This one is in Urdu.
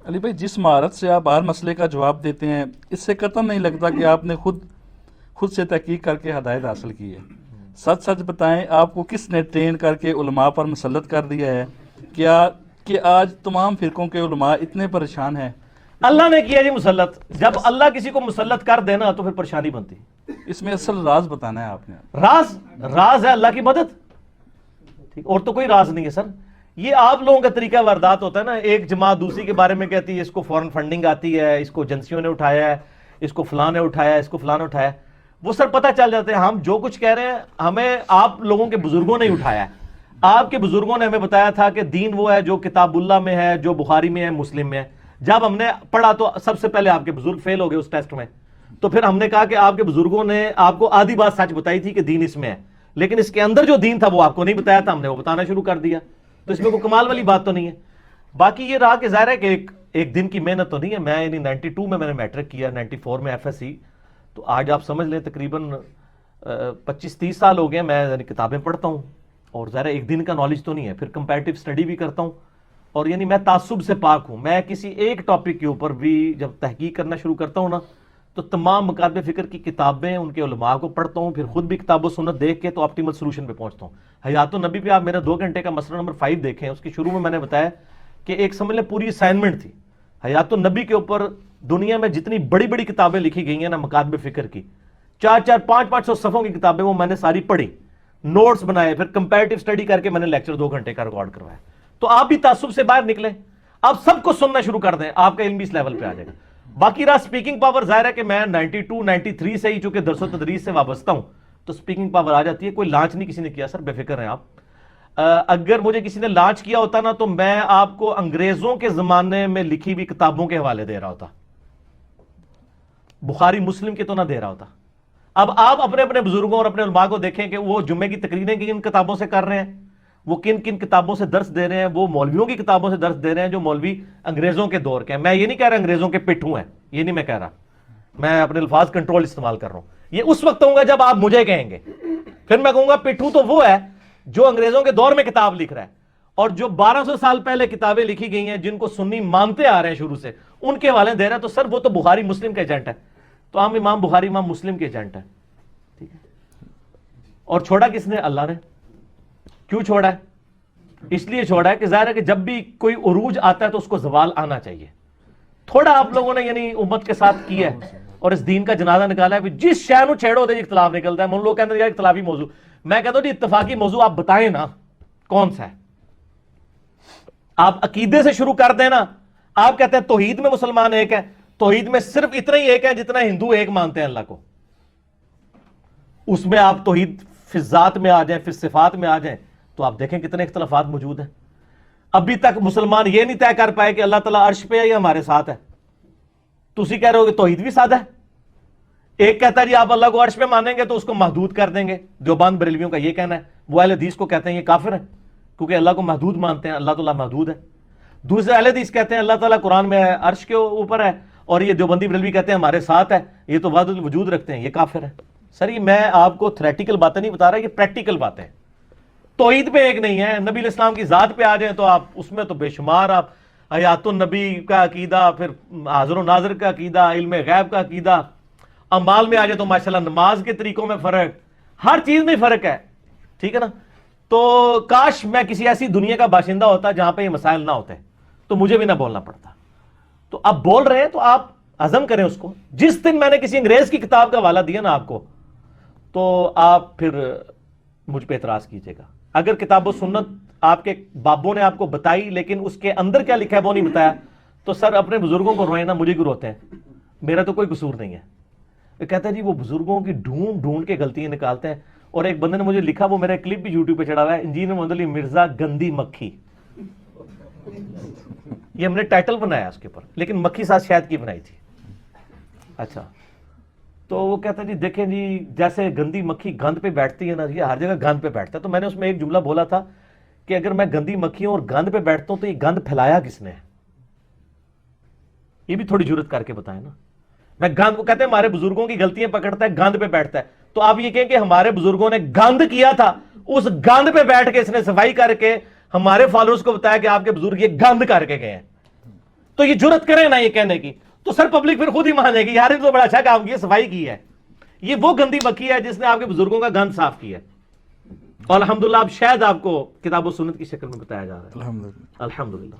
علی بھائی، جس مہارت سے آپ ہر مسئلے کا جواب دیتے ہیں، اس سے قطعاً نہیں لگتا کہ آپ نے خود سے تحقیق کر کے ہدایت حاصل کی ہے۔ سچ سچ بتائیں، آپ کو کس نے ٹرین کر کے علماء پر مسلط کر دیا ہے؟ کیا کہ آج تمام فرقوں کے علماء اتنے پریشان ہیں؟ اللہ نے کیا جی مسلط. جب اللہ کسی کو مسلط کر دینا تو پھر پریشانی بنتی. اس میں اصل راز بتانا ہے آپ نے. راز ہے اللہ کی مدد. اور تو کوئی راز نہیں ہے سر. یہ آپ لوگوں کا طریقہ واردات ہوتا ہے نا، ایک جماعت دوسری کے بارے میں کہتی ہے اس کو فورن فنڈنگ آتی ہے، اس کو ایجنسیوں نے اٹھایا ہے، اس کو فلاں نے اٹھایا ہے، اس کو فلاں نے اٹھایا ہے. وہ سر پتہ چل جاتے ہیں ہم جو کچھ کہہ رہے ہیں ہمیں آپ لوگوں کے بزرگوں نے اٹھایا ہے. آپ کے بزرگوں نے ہمیں بتایا تھا کہ دین وہ ہے جو کتاب اللہ میں ہے، جو بخاری میں ہے، مسلم میں ہے. جب ہم نے پڑھا تو سب سے پہلے آپ کے بزرگ فیل ہو گئے اس ٹیسٹ میں. تو پھر ہم نے کہا کہ آپ کے بزرگوں نے آپ کو آدھی بات سچ بتائی تھی کہ دین اس میں ہے، لیکن اس کے اندر جو دین تھا وہ آپ کو نہیں بتایا تھا، ہم نے وہ بتانا شروع کر دیا. تو اس میں کوئی کمال والی بات تو نہیں ہے. باقی یہ رہا کہ ظاہر ہے کہ ایک دن کی محنت تو نہیں ہے. میں یعنی 92 میں نے میٹرک کیا، 94 میں ایف ایس سی. تو آج آپ سمجھ لیں تقریباً 25-30 سال ہو گئے میں یعنی کتابیں پڑھتا ہوں. اور ظاہر ایک دن کا نالج تو نہیں ہے. پھر کمپیریٹیو اسٹڈی بھی کرتا ہوں. اور یعنی میں تعصب سے پاک ہوں. میں کسی ایک ٹاپک کے اوپر بھی جب تحقیق کرنا شروع کرتا ہوں نا تو تمام مکاتب فکر کی کتابیں ان کے علماء کو پڑھتا ہوں، پھر خود بھی کتاب و سنت دیکھ کے تو آپٹیمل سولوشن پہ پہنچتا ہوں. حیات النبی پہ آپ میرا 2 گھنٹے کا مسئلہ نمبر 5 دیکھیں. اس کی شروع میں نے بتایا کہ ایک سمجھ لیں پوری اسائنمنٹ تھی حیات النبی کے اوپر. دنیا میں جتنی بڑی بڑی کتابیں لکھی گئی ہیں نا مکاتب فکر کی، 400-500 صفحوں کی کتابیں، وہ میں نے ساری پڑھی، نوٹس بنائے، پھر کمپیریٹیو اسٹڈی کر کے میں نے لیکچر 2 گھنٹے کا ریکارڈ کروایا. تو آپ بھی تعصب سے باہر نکلیں، آپ سب کو سننا شروع کر دیں، آپ کا علم بھی اس لیول پہ آ جائے گا. باقی رہا سپیکنگ پاور، ظاہر ہے کہ میں 92-93 سے ہی چونکہ درس و تدریس سے وابستہ ہوں تو سپیکنگ پاور آ جاتی ہے. کوئی لانچ نہیں کسی نے کیا سر، بے فکر ہیں آپ. اگر مجھے کسی نے لانچ کیا ہوتا نا تو میں آپ کو انگریزوں کے زمانے میں لکھی ہوئی کتابوں کے حوالے دے رہا ہوتا، بخاری مسلم کے تو نہ دے رہا ہوتا. اب آپ اپنے اپنے بزرگوں اور اپنے علماء کو دیکھیں کہ وہ جمعے کی تقریریں کن کتابوں سے کر رہے ہیں، وہ کن کن کتابوں سے درس دے رہے ہیں. وہ مولویوں کی کتابوں سے درس دے رہے ہیں جو مولوی انگریزوں کے دور کے ہیں. میں یہ نہیں کہہ رہا انگریزوں کے پٹھوں ہیں، یہ نہیں میں کہہ رہا، میں اپنے الفاظ کنٹرول استعمال کر رہا ہوں. یہ اس وقت ہوں گا جب آپ مجھے کہیں گے. پھر میں کہوں گا پٹھو تو وہ ہے جو انگریزوں کے دور میں کتاب لکھ رہا ہے، اور جو 1200 سال پہلے کتابیں لکھی گئی ہیں جن کو سنی مانتے آ رہے ہیں شروع سے، ان کے حوالے دے رہا ہے. تو سر وہ تو بخاری مسلم کے ایجنٹ ہے. تو ہم امام بخاری امام مسلم کے ایجنٹ ہیں. ٹھیک ہے. اور چھوڑا کس نے؟ اللہ نے. کیوں چھوڑا ہے؟ اس لیے چھوڑا ہے کہ ظاہر ہے کہ جب بھی کوئی عروج آتا ہے تو اس کو زوال آنا چاہیے. تھوڑا آپ لوگوں نے یعنی امت کے ساتھ کیا ہے اور اس دین کا جنازہ نکالا ہے. جس شے نو چھیڑو دے اختلاف نکلتا ہے. من لوگ کہتے ہیں یار اختلافی موضوع، میں کہتا ہوں جی اتفاقی موضوع آپ بتائیں نا کون سا ہے. آپ عقیدے سے شروع کر دیں نا. آپ کہتے ہیں توحید میں مسلمان ایک ہے، توحید میں صرف اتنا ہی ایک ہے جتنا ہندو ایک مانتے ہیں اللہ کو. اس میں آپ توحید فی ذات میں آ جائیں، فی صفات میں آ جائیں تو آپ دیکھیں کتنے اختلافات موجود ہیں. ابھی تک مسلمان یہ نہیں طے کر پائے کہ اللہ تعالیٰ عرش پہ ہے یا ہمارے ساتھ ہے. تسی کہہ رہے ہو کہ توحید بھی سادہ ہے. ایک کہتا ہے جی آپ اللہ کو عرش پہ مانیں گے تو اس کو محدود کر دیں گے. دیوبند بریلویوں کا یہ کہنا ہے. وہ اہل حدیث کو کہتے ہیں یہ کافر ہے کیونکہ اللہ کو محدود مانتے ہیں، اللہ تعالیٰ محدود ہے. دوسرے اہل حدیث کہتے ہیں اللہ تعالیٰ قرآن میں ہے، عرش کے اوپر ہے، اور یہ دیوبندی بریلوی کہتے ہیں ہمارے ساتھ ہے، یہ تو وحدت الوجود رکھتے ہیں، یہ کافر ہے. سر یہ میں آپ کو تھریٹیکل باتیں نہیں بتا رہا، یہ پریکٹیکل باتیں. توحید پہ ایک نہیں ہے. نبی علیہ السلام کی ذات پہ آ جائیں تو آپ اس میں تو بے شمار، آپ حیات النبی کا عقیدہ، پھر حاضر و ناظر کا عقیدہ، علم غیب کا عقیدہ، اعمال میں آ جائے تو ماشاءاللہ نماز کے طریقوں میں فرق، ہر چیز میں فرق ہے. ٹھیک ہے نا. تو کاش میں کسی ایسی دنیا کا باشندہ ہوتا جہاں پہ یہ مسائل نہ ہوتے تو مجھے بھی نہ بولنا پڑتا. تو اب بول رہے ہیں تو آپ ہضم کریں اس کو. جس دن میں نے کسی انگریز کی کتاب کا حوالہ دیا نا آپ کو تو آپ پھر مجھ پہ اعتراض کیجیے گا. اگر کتاب و سنت آپ کے بابوں نے آپ کو بتائی لیکن اس کے اندر کیا لکھا ہے وہ نہیں بتایا تو سر اپنے بزرگوں کو روئیں نا، مجھے کیوں روتے ہیں؟ میرا تو کوئی قصور نہیں ہے. وہ کہتا ہے جی وہ بزرگوں کی ڈھونڈ ڈھونڈ کے غلطیاں نکالتے ہیں. اور ایک بندے نے مجھے لکھا، وہ میرا کلپ بھی یوٹیوب پہ چڑھا ہوا ہے، انجینئر محمد علی مرزا گندی مکھی. یہ ہم نے ٹائٹل بنایا اس کے اوپر، لیکن مکھی ساتھ شاید کی بنائی تھی. اچھا تو وہ کہتا ہے جی دیکھیں جی جیسے گندی مکھی گند پہ بیٹھتی ہے نا، یہ ہر جگہ گند پہ بیٹھتا ہے. تو میں نے اس میں ایک جملہ بولا تھا کہ اگر میں گندی مکھی ہوں اور گند پہ بیٹھتا ہوں تو یہ گند پھیلایا کس نے؟ یہ بھی تھوڑی جرت کر کے بتائیں نا. میں گند کو کہتے ہیں ہمارے بزرگوں کی غلطیاں پکڑتا ہے، گند پہ بیٹھتا ہے. تو آپ یہ کہیں کہ ہمارے بزرگوں نے گند کیا تھا، اس گند پہ بیٹھ کے اس نے صفائی کر کے ہمارے فالوورز کو بتایا کہ آپ کے بزرگ یہ گند کر کے گئے ہیں. تو یہ جرت کریں نا یہ کہنے کی، تو سر پبلک پھر خود ہی مانے گی یار یہ تو بڑا اچھا کام کیا، صفائی کی ہے. یہ وہ گندی بکی ہے جس نے آپ کے بزرگوں کا گند صاف کیا ہے، اور الحمدللہ اب شاید آپ کو کتاب و سنت کی شکل میں بتایا جا رہا ہے. الحمدللہ. الحمدللہ.